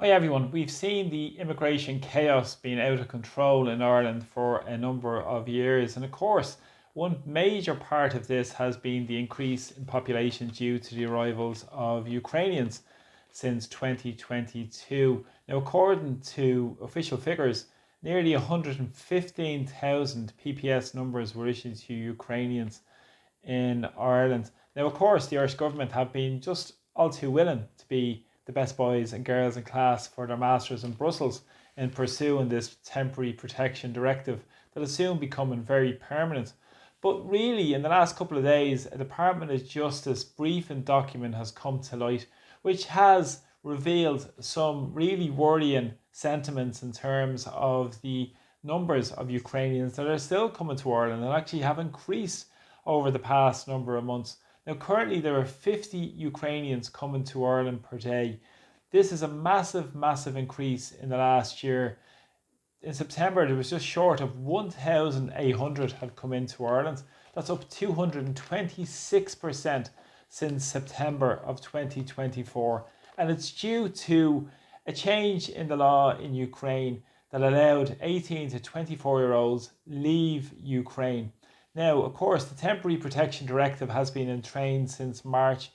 Hi everyone, we've seen the immigration chaos being out of control in Ireland for a number of years, and of course, one major part of this has been the increase in population due to the arrivals of Ukrainians since 2022. Now, according to official figures, nearly 115,000 PPS numbers were issued to Ukrainians in Ireland. Now, of course, the Irish government have been just all too willing to be the best boys and girls in class for their masters in Brussels in pursuing this temporary protection directive that is soon becoming very permanent. But really, in the last couple of days, a Department of Justice briefing document has come to light, which has revealed some really worrying sentiments in terms of the numbers of Ukrainians that are still coming to Ireland and actually have increased over the past number of months. Now, currently, there are 50 Ukrainians coming to Ireland per day. This is a massive, massive increase in the last year. In September, there was just short of 1,800 had come into Ireland. That's up 226% since September of 2024. And it's due to a change in the law in Ukraine that allowed 18 to 24-year-olds leave Ukraine. Now, of course, the Temporary Protection Directive has been in train since March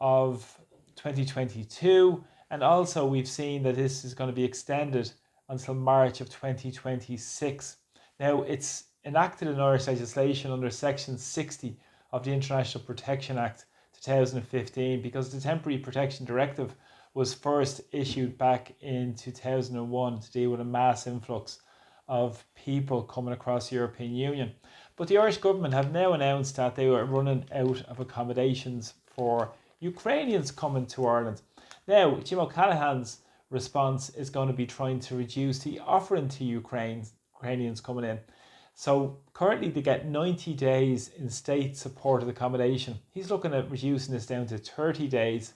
of 2022, and also we've seen that this is going to be extended until March of 2026. Now, it's enacted in Irish legislation under Section 60 of the International Protection Act 2015 because the Temporary Protection Directive was first issued back in 2001 to deal with a mass influx of people coming across the European Union. But the Irish government have now announced that they are running out of accommodations for Ukrainians coming to Ireland. Now, Jim O'Callaghan's response is going to be trying to reduce the offering to Ukrainians coming in. So currently they get 90 days in state supported accommodation. He's looking at reducing this down to 30 days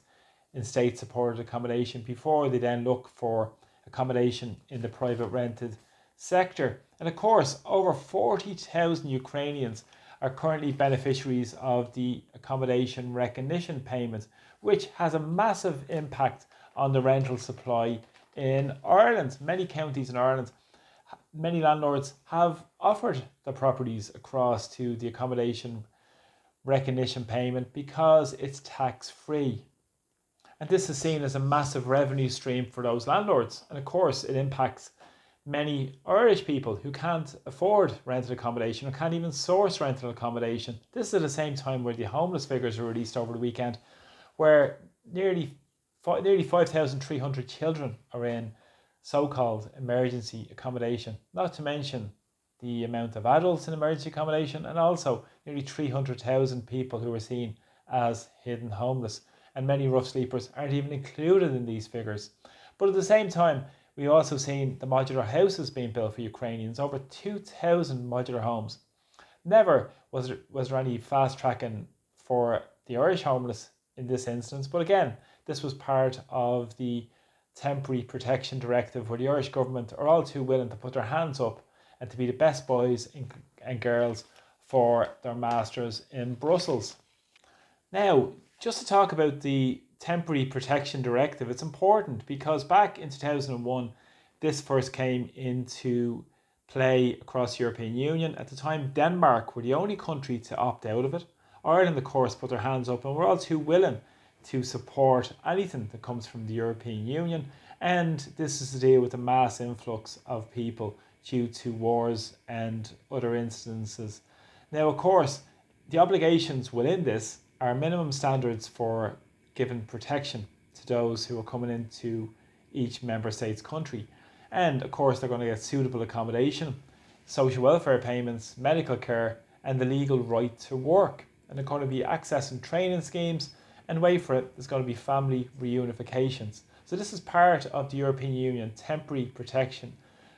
in state supported accommodation before they then look for accommodation in the private rented sector. And of course, over 40,000 Ukrainians are currently beneficiaries of the accommodation recognition payment, which has a massive impact on the rental supply in Ireland. Many counties in Ireland, many landlords have offered their properties across to the accommodation recognition payment because it's tax free. And this is seen as a massive revenue stream for those landlords. And of course, it impacts many Irish people who can't afford rented accommodation or can't even source rental accommodation. This is at the same time where the homeless figures were released over the weekend, where nearly 5,300 children are in so-called emergency accommodation, not to mention the amount of adults in emergency accommodation, and also nearly 300,000 people who are seen as hidden homeless. And many rough sleepers aren't even included in these figures. But at the same time, we also seen the modular houses being built for Ukrainians, over 2,000 modular homes. Never was there any fast tracking for the Irish homeless in this instance, but again, this was part of the Temporary Protection Directive where the Irish government are all too willing to put their hands up and to be the best boys and girls for their masters in Brussels. Now, just to talk about the Temporary Protection Directive, it's important because back in 2001, this first came into play across the European Union. At the time, Denmark were the only country to opt out of it. Ireland, of course, put their hands up and we're all too willing to support anything that comes from the European Union. And this is to deal with the mass influx of people due to wars and other instances. Now, of course, the obligations within this are minimum standards for giving protection to those who are coming into each member state's country. And of course, they're going to get suitable accommodation, social welfare payments, medical care, and the legal right to work. And they're going to be accessing training schemes, and wait for it, there's going to be family reunifications. So this is part of the European Union Temporary Protection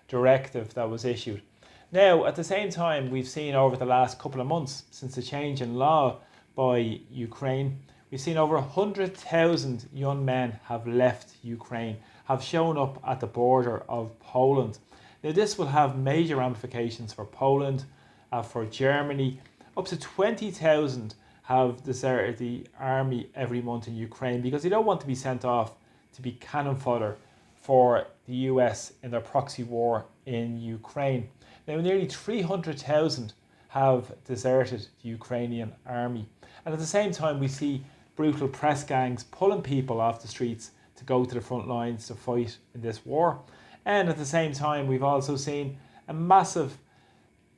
Directive that was issued. Now, at the same time, we've seen over the last couple of months, since the change in law by Ukraine, we've seen over 100,000 young men have left Ukraine, have shown up at the border of Poland. Now, this will have major ramifications for Poland, for Germany. Up to 20,000 have deserted the army every month in Ukraine because they don't want to be sent off to be cannon fodder for the US in their proxy war in Ukraine. Now, nearly 300,000 have deserted the Ukrainian army. And at the same time, we see brutal press gangs pulling people off the streets to go to the front lines to fight in this war. And at the same time, we've also seen a massive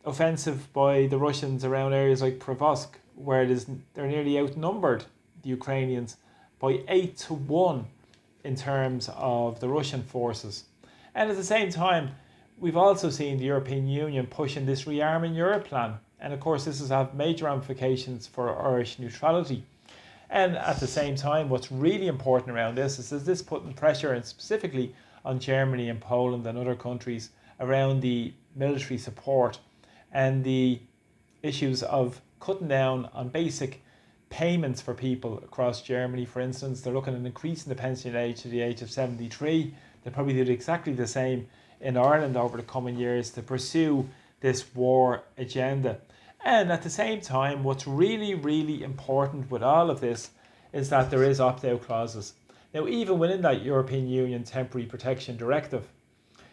offensive by the Russians around areas like Provosk, where they're nearly outnumbered, the Ukrainians, by 8-1 in terms of the Russian forces. And at the same time, we've also seen the European Union pushing this Rearming Europe plan. And of course, this has had major ramifications for Irish neutrality. And at the same time, what's really important around this is this putting pressure, and specifically on Germany and Poland and other countries, around the military support and the issues of cutting down on basic payments for people across Germany. For instance, they're looking at increasing the pension age to the age of 73. They'll probably do exactly the same in Ireland over the coming years to pursue this war agenda. And at the same time, what's really, really important with all of this is that there is opt-out clauses. Now, even within that European Union Temporary Protection Directive,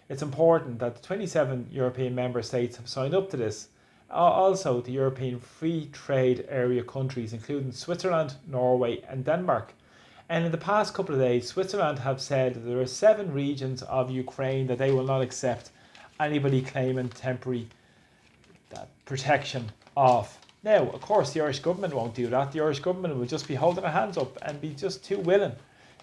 it's important that the 27 European member states have signed up to this. Also, the European Free Trade Area countries, including Switzerland, Norway and Denmark. And in the past couple of days, Switzerland have said that there are 7 regions of Ukraine that they will not accept anybody claiming temporary protection off. Now, of course, the Irish government won't do that. The Irish government will just be holding their hands up and be just too willing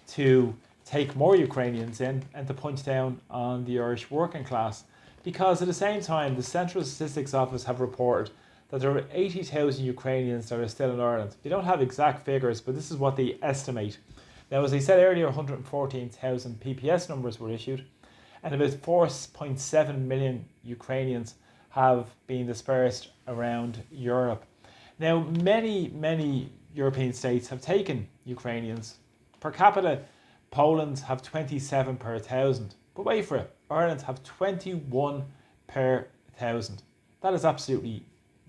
to take more Ukrainians in and to punch down on the Irish working class. Because at the same time, the Central Statistics Office have reported that there are 80,000 Ukrainians that are still in Ireland. They don't have exact figures, but this is what they estimate. Now, as I said earlier, 114,000 PPS numbers were issued, and about 4.7 million Ukrainians have been dispersed around Europe. Now, many European states have taken Ukrainians. Per capita, Poland have 27 per 1,000. But wait for it, Ireland have 21 per 1,000. That is absolutely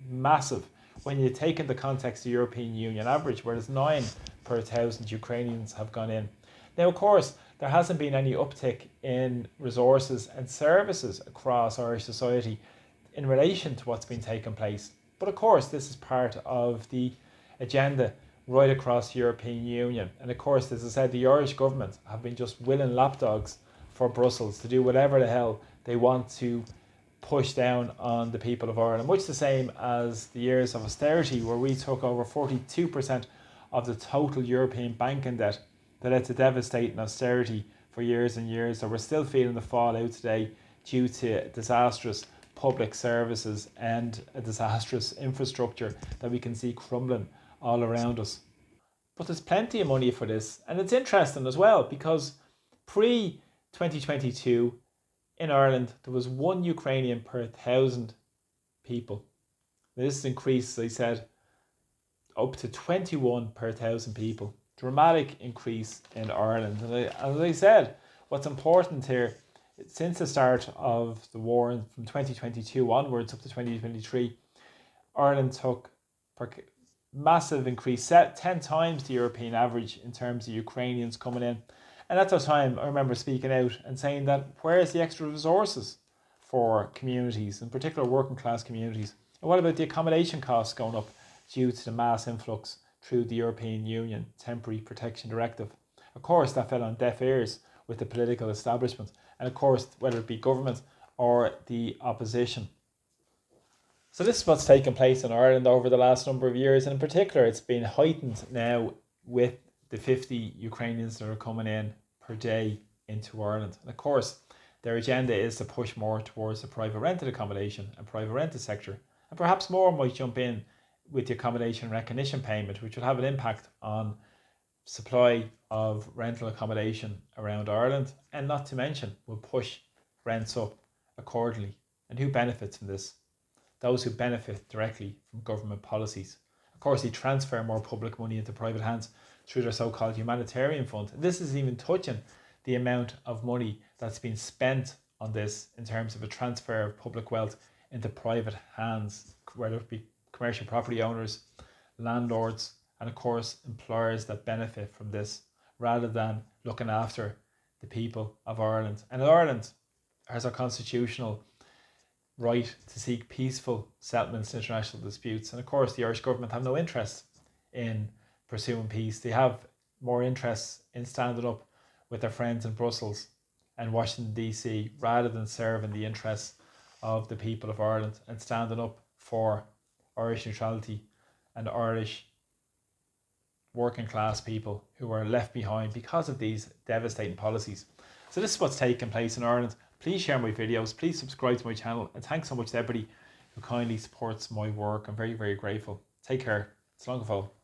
massive when you take into context the European Union average, where there's 9 per 1,000 Ukrainians have gone in. Now, of course, there hasn't been any uptick in resources and services across Irish society in relation to what's been taking place. But of course, this is part of the agenda right across the European Union. And of course, as I said, the Irish government have been just willing lapdogs for Brussels to do whatever the hell they want to push down on the people of Ireland. Much the same as the years of austerity, where we took over 42% of the total European banking debt that led to devastating austerity for years and years. So we're still feeling the fallout today due to disastrous public services and a disastrous infrastructure that we can see crumbling all around us. But there's plenty of money for this, and it's interesting as well because pre-2022 in Ireland there was 1 Ukrainian per 1,000 people. This has increased, as I said, up to 21 per 1,000 people. Dramatic increase in Ireland. And as I said, what's important here, since the start of the war from 2022 onwards up to 2023, Ireland took massive increase, set 10 times the European average in terms of Ukrainians coming in. And at that time, I remember speaking out and saying that where's the extra resources for communities, in particular working class communities? And what about the accommodation costs going up due to the mass influx through the European Union Temporary Protection Directive? Of course, that fell on deaf ears with the political establishment, and of course, whether it be government or the opposition. So this is what's taken place in Ireland over the last number of years, and in particular, it's been heightened now with the 50 Ukrainians that are coming in per day into Ireland. And of course, their agenda is to push more towards the private rented accommodation and private rented sector, and perhaps more might jump in with the accommodation recognition payment, which will have an impact on supply of rental accommodation around Ireland, and not to mention will push rents up accordingly. And who benefits from this? Those who benefit directly from government policies. Of course, they transfer more public money into private hands through their so-called humanitarian fund. This is even touching the amount of money that's been spent on this in terms of a transfer of public wealth into private hands, whether it be commercial property owners, landlords, and of course employers that benefit from this, rather than looking after the people of Ireland. And Ireland has a constitutional right to seek peaceful settlements in international disputes. And of course, the Irish government have no interest in pursuing peace. They have more interest in standing up with their friends in Brussels and Washington, D.C., rather than serving the interests of the people of Ireland and standing up for Irish neutrality and Irish working class people who are left behind because of these devastating policies. So this is what's taking place in Ireland. Please share my videos, please subscribe to my channel, and thanks so much to everybody who kindly supports my work. I'm very, very grateful. Take care. It's long ago.